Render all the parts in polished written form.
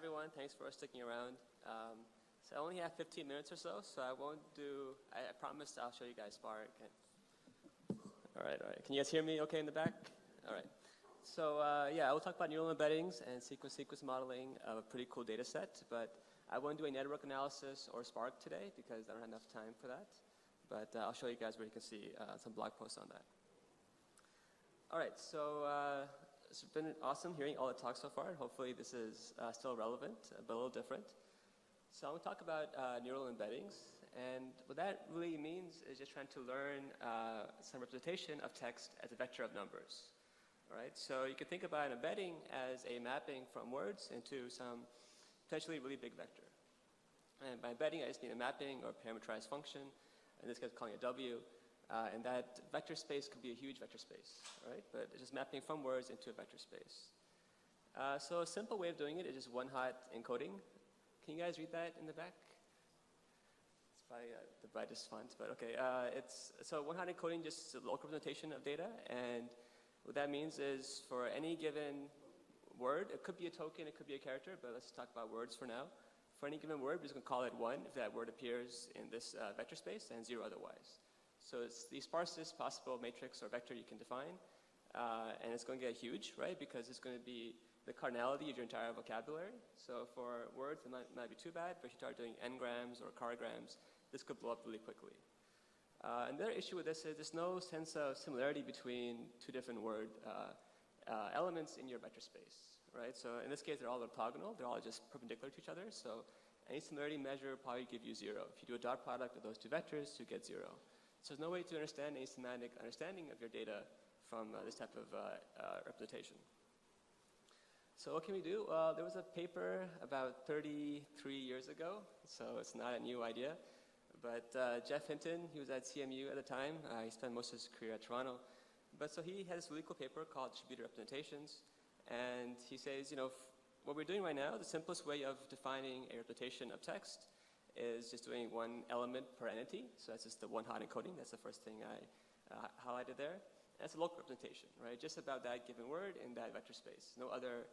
everyone. Thanks for sticking around. So I only have 15 minutes or so I won't do, I promised I'll show you guys Spark. All right. Can you guys hear me okay in the back? All right. So yeah, I will talk about neural embeddings and sequence modeling of a pretty cool data set, but I won't do a network analysis or Spark today because I don't have enough time for that. But I'll show you guys where you can see some blog posts on that. All right, so it's been awesome hearing all the talks so far. Hopefully this is still relevant, but a little different. So I'm going to talk about neural embeddings. And what that really means is just trying to learn some representation of text as a vector of numbers. All right, so you can think about an embedding as a mapping from words into some potentially really big vector. And by embedding, I just mean a mapping or parameterized function. In this case, calling it W. And that vector space could be a huge vector space, right? But it's just mapping from words into a vector space. So a simple way of doing it is just one-hot encoding. Can you guys read that in the back? It's probably the brightest font, but okay. So one-hot encoding, just a local representation of data. And what that means is for any given word, it could be a token, it could be a character, but let's talk about words for now. For any given word, we're just going to call it 1 if that word appears in this vector space, and 0 otherwise. So it's the sparsest possible matrix or vector you can define, and it's going to get huge, right? Because it's going to be the cardinality of your entire vocabulary. So for words, it might not be too bad, but if you start doing n-grams or car-grams, this could blow up really quickly. Another issue with this is there's no sense of similarity between two different word elements in your vector space, right? So in this case, they're all orthogonal. They're all just perpendicular to each other. So any similarity measure will probably give you 0. If you do a dot product of those two vectors, you get 0. So there's no way to understand any semantic understanding of your data from this type of representation. So what can we do? There was a paper about 33 years ago, so it's not a new idea. But Jeff Hinton, he was at CMU at the time. He spent most of his career at Toronto. But so he had this really cool paper called Distributed Representations. And he says, what we're doing right now, the simplest way of defining a representation of text is just doing one element per entity. So that's just the one-hot encoding. That's the first thing I highlighted there. And that's a local representation, right? Just about that given word in that vector space. No other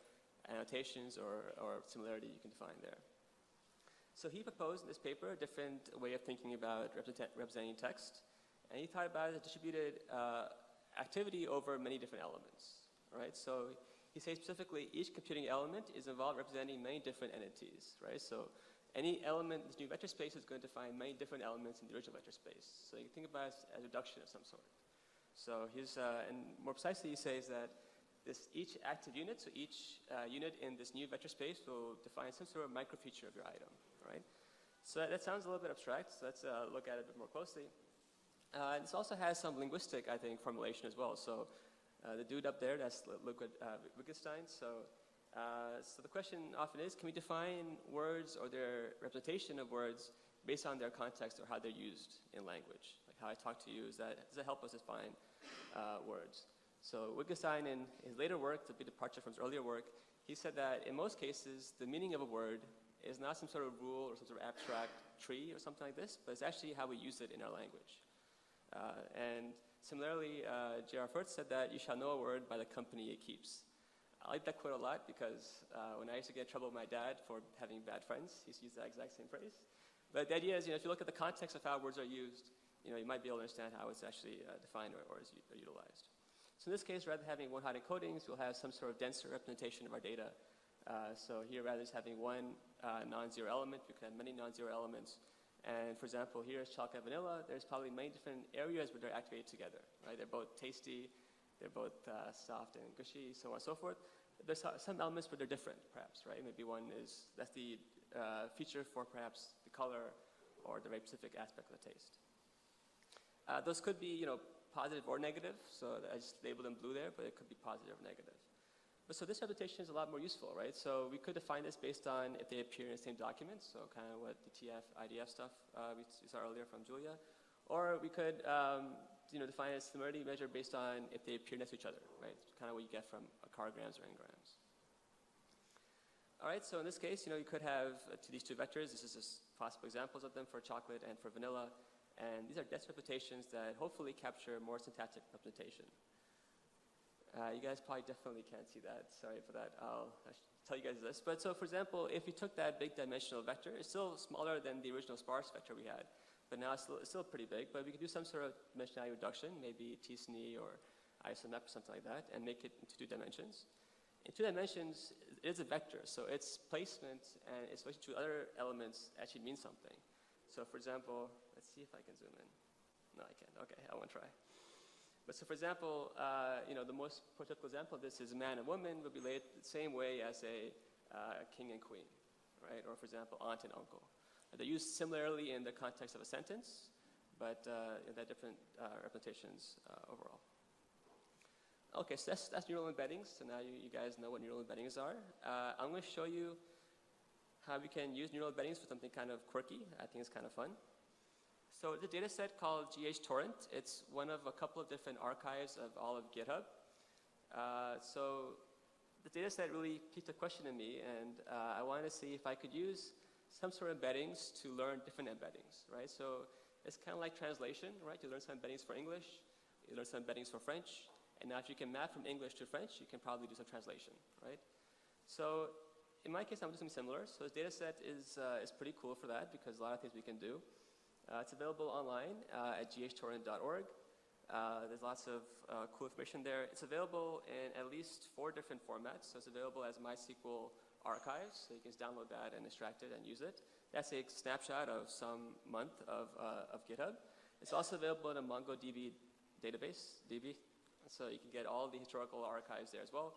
annotations or similarity you can define there. So he proposed in this paper a different way of thinking about representing text. And he thought about a distributed activity over many different elements, right? So he says specifically each computing element is involved representing many different entities, right? So any element in this new vector space is going to define many different elements in the original vector space. So you can think about it as a reduction of some sort. So and more precisely, he says that each active unit, so each unit in this new vector space will define some sort of micro-feature of your item, right? So that sounds a little bit abstract, so let's look at it a bit more closely. This also has some linguistic, I think, formulation as well. So the dude up there, that's Wittgenstein. So the question often is, can we define words or their representation of words based on their context or how they're used in language? Like how I talk to you, does that help us define words? So Wittgenstein, in his later work, the big departure from his earlier work, he said that in most cases, the meaning of a word is not some sort of rule or some sort of abstract tree or something like this, but it's actually how we use it in our language. And similarly, J.R. Furth said that you shall know a word by the company it keeps. I like that quote a lot because when I used to get in trouble with my dad for having bad friends, he used to use that exact same phrase. But the idea is, if you look at the context of how words are used, you might be able to understand how it's actually defined or is utilized. So in this case, rather than having one-hot encodings, we'll have some sort of denser representation of our data. So here, rather than having one non-zero element, we can have many non-zero elements. And for example, here is chocolate and vanilla. There's probably many different areas where they're activated together, right? They're both tasty. They're both soft and gushy, so on and so forth. There's some elements where they're different, perhaps, right? Maybe that's the feature for perhaps the color or the very specific aspect of the taste. Those could be, positive or negative. So I just labeled them blue there, but it could be positive or negative. But so this representation is a lot more useful, right? So we could define this based on if they appear in the same document. So kind of what the TF, IDF stuff we saw earlier from Julia. Or we could define a similarity measure based on if they appear next to each other, right? Kind of what you get from car-grams or n-grams. All right, so in this case, you could have these two vectors. This is just possible examples of them for chocolate and for vanilla. And these are dense representations that hopefully capture more syntactic representation. You guys probably definitely can't see that. Sorry for that. I'll tell you guys this. But so, for example, if you took that big dimensional vector, it's still smaller than the original sparse vector we had. But now it's still pretty big. But we could do some sort of dimensionality reduction, maybe t-SNE or isomap or something like that, and make it into 2 dimensions. In 2 dimensions, it is a vector. So its placement and its relation to other elements actually means something. So, for example, let's see if I can zoom in. No, I can't. OK, I won't try. But so, for example, the most prototypical example of this is a man and woman would be related the same way as a king and queen, right? Or, for example, aunt and uncle. They're used similarly in the context of a sentence, but they're different representations overall. OK, so that's neural embeddings. So now you guys know what neural embeddings are. I'm going to show you how we can use neural embeddings for something kind of quirky. I think it's kind of fun. So the data set called GHTorrent, it's one of a couple of different archives of all of GitHub. So the data set really piqued a question in me, and I wanted to see if I could use some sort of embeddings to learn different embeddings, right? So it's kind of like translation, right? You learn some embeddings for English, you learn some embeddings for French, and now if you can map from English to French, you can probably do some translation, right? So in my case, I'm doing something similar. So this data set is pretty cool for that because a lot of things we can do. It's available online at ghtorrent.org. There's lots of cool information there. It's available in at least 4 different formats. So it's available as MySQL archives, so you can just download that and extract it and use it. That's a snapshot of some month of GitHub. It's also available in a MongoDB database, DB, so you can get all the historical archives there as well.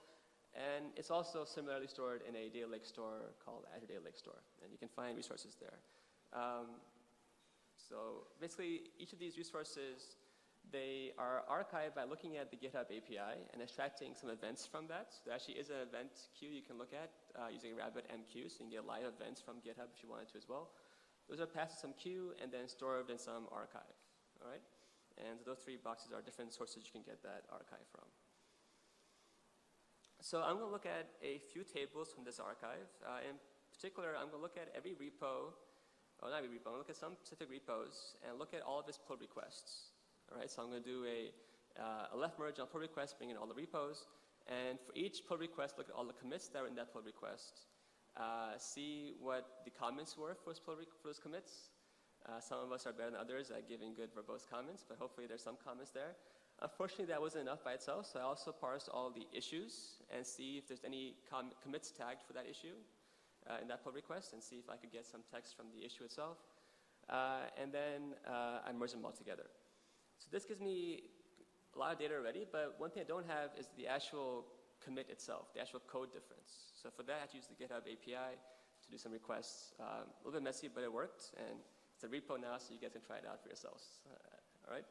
And it's also similarly stored in a data lake store called Azure Data Lake Store, and you can find resources there. So basically, each of these resources, they are archived by looking at the GitHub API and extracting some events from that. So there actually is an event queue you can look at using RabbitMQ, so you can get live events from GitHub if you wanted to as well. Those are passed to some queue and then stored in some archive, all right? And those 3 boxes are different sources you can get that archive from. So I'm going to look at a few tables from this archive. In particular, I'm going to look at every repo, not every repo, I'm going to look at some specific repos and look at all of its pull requests. All right, so I'm going to do a left merge on pull request, bring in all the repos, and for each pull request, look at all the commits that are in that pull request, see what the comments were for those commits. Some of us are better than others at giving good verbose comments, but hopefully there's some comments there. Unfortunately, that wasn't enough by itself, so I also parsed all the issues and see if there's any commits tagged for that issue in that pull request and see if I could get some text from the issue itself. And then I merged them all together. So this gives me a lot of data already, but one thing I don't have is the actual commit itself, the actual code difference. So for that, I had to use the GitHub API to do some requests. A little bit messy, but it worked, and it's a repo now, so you guys can try it out for yourselves. All right?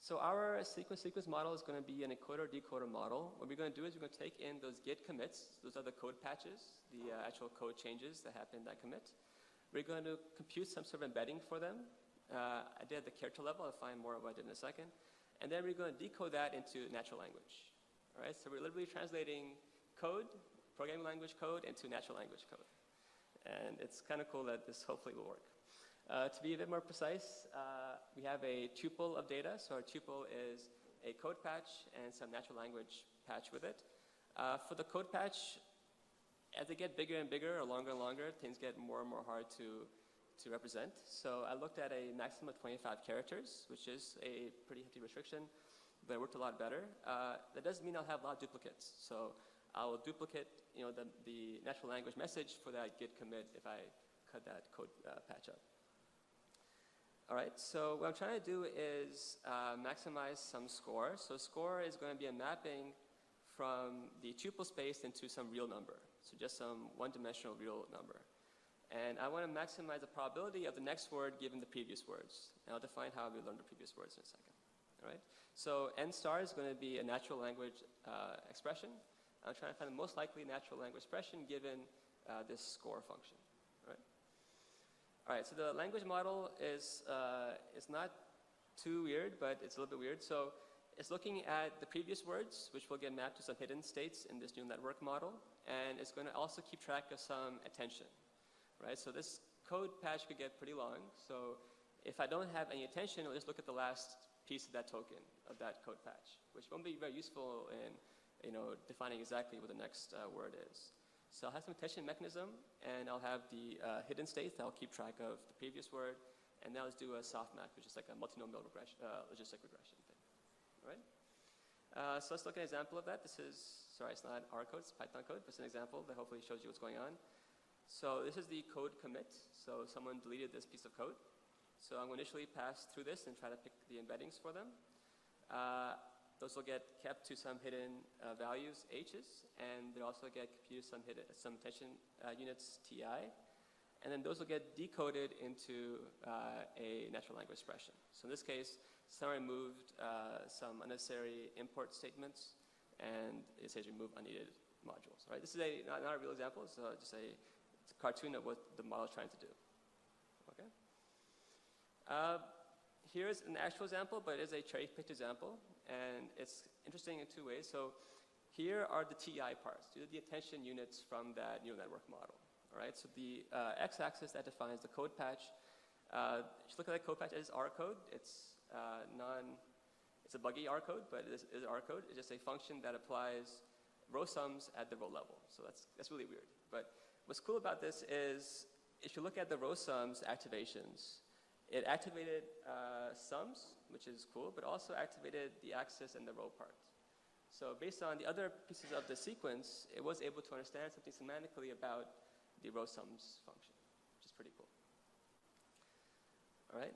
So our sequence model is going to be an encoder-decoder model. What we're going to do is we're going to take in those git commits. Those are the code patches, the actual code changes that happen in that commit. We're going to compute some sort of embedding for them. I did at the character level. I'll find more of what I did in a second. And then we're going to decode that into natural language. All right? So we're literally translating code, programming language code, into natural language code. And it's kind of cool that this hopefully will work. To be a bit more precise, we have a tuple of data. So our tuple is a code patch and some natural language patch with it. For the code patch, as they get bigger and bigger or longer and longer, things get more and more hard to represent. So I looked at a maximum of 25 characters, which is a pretty hefty restriction, but it worked a lot better. That doesn't mean I'll have a lot of duplicates. So I will duplicate the natural language message for that git commit if I cut that code patch up. All right, so what I'm trying to do is maximize some score. So score is going to be a mapping from the tuple space into some real number. So just some one-dimensional real number. And I want to maximize the probability of the next word given the previous words. And I'll define how we learned the previous words in a second. All right? So n star is going to be a natural language expression. I'm trying to find the most likely natural language expression given this score function. All right, so the language model is not too weird, but it's a little bit weird. So it's looking at the previous words, which will get mapped to some hidden states in this neural network model. And it's going to also keep track of some attention. Right? So this code patch could get pretty long. So if I don't have any attention, I'll just look at the last piece of that token, of that code patch, which won't be very useful in defining exactly what the next word is. So I'll have some attention mechanism, and I'll have the hidden state that'll keep track of the previous word, and now let's do a softmax, which is like a multinomial regression, logistic regression thing. All right? So let's look at an example of that. This is, sorry, it's not R code, it's Python code, but it's an example that hopefully shows you what's going on. So this is the code commit. So someone deleted this piece of code. So I'm going to initially pass through this and try to pick the embeddings for them. Those will get kept to some hidden values, h's, and they also get computed some attention units, ti, and then those will get decoded into a natural language expression. So in this case, someone removed some unnecessary import statements, and it says remove unneeded modules. Right? This is not a real example, so just it's a cartoon of what the model is trying to do. Okay. Here's an actual example, but it is a cherry-picked example, and it's interesting in two ways. So here are the TI parts. These are the attention units from that neural network model. All right. So the x-axis that defines the code patch. You should look at that code patch as R code. It's a buggy R code, but it is R code. It's just a function that applies row sums at the row level. So that's really weird. But what's cool about this is if you look at the row sums activations, it activated sums, which is cool, but also activated the axis and the row part. So based on the other pieces of the sequence, it was able to understand something semantically about the row sums function, which is pretty cool. All right.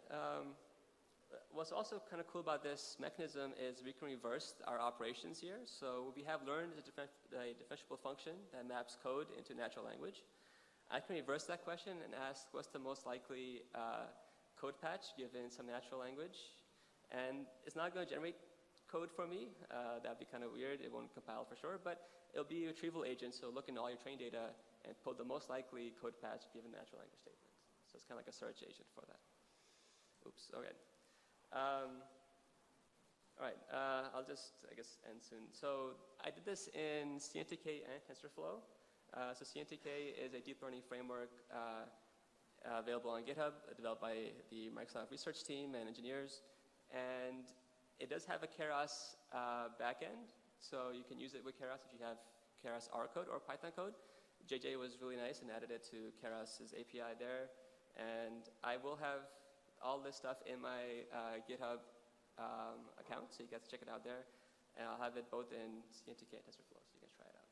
What's also kind of cool about this mechanism is we can reverse our operations here. So what we have learned is a differentiable function that maps code into natural language. I can reverse that question and ask what's the most likely code patch given some natural language, and it's not going to generate code for me. That'd be kind of weird. It won't compile for sure, but it'll be a retrieval agent, so look into all your training data and pull the most likely code patch given natural language statement. So it's kind of like a search agent for that. Oops, okay. All right, I'll just, I guess, end soon. So I did this in CNTK and TensorFlow. So CNTK is a deep learning framework available on GitHub, developed by the Microsoft research team and engineers. And it does have a Keras backend, so you can use it with Keras if you have Keras R code or Python code. JJ was really nice and added it to Keras's API there. And I will have all this stuff in my GitHub account, so you guys check it out there. And I'll have it both in CNTK and TensorFlow, so you can try it out.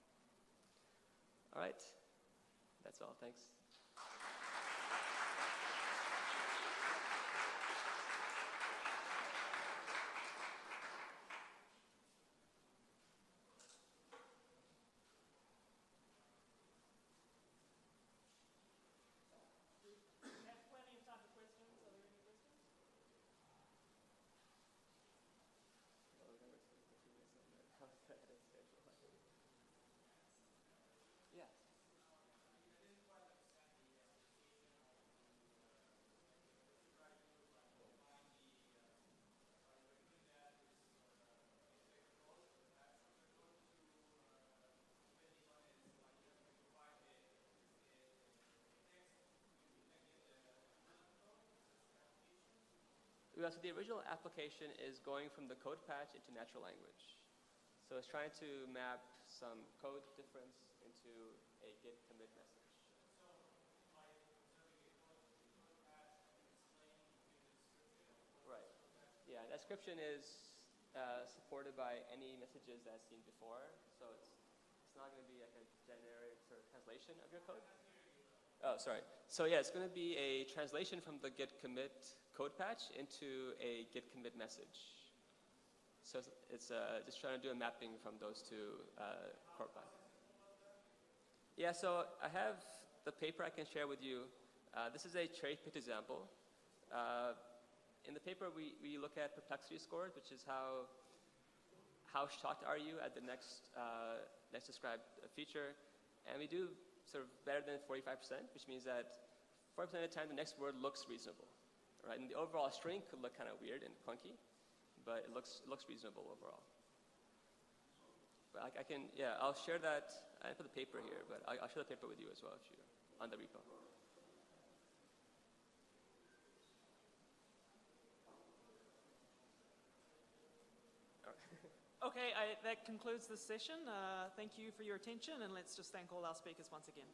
All right, that's all. Thanks. So the original application is going from the code patch into natural language. So it's trying to map some code difference into a git commit message. Right. Yeah, that description is supported by any messages that's seen before. So it's not going to be like a generic sort of translation of your code. Oh, sorry. So yeah, it's going to be a translation from the git commit code patch into a git commit message. So it's just trying to do a mapping from those two code patches. Yeah, so I have the paper I can share with you. This is a cherry-picked example. In the paper, we look at perplexity scores, which is how shocked are you at the next described feature. And we do sort of better than 45%, which means that 40% of the time the next word looks reasonable. Right? And the overall string could look kind of weird and clunky, but it looks reasonable overall. But I'll share that. I didn't put the paper here, but I'll share the paper with you as well if you're on the repo. All right. Okay, that concludes this session. Thank you for your attention, and let's just thank all our speakers once again.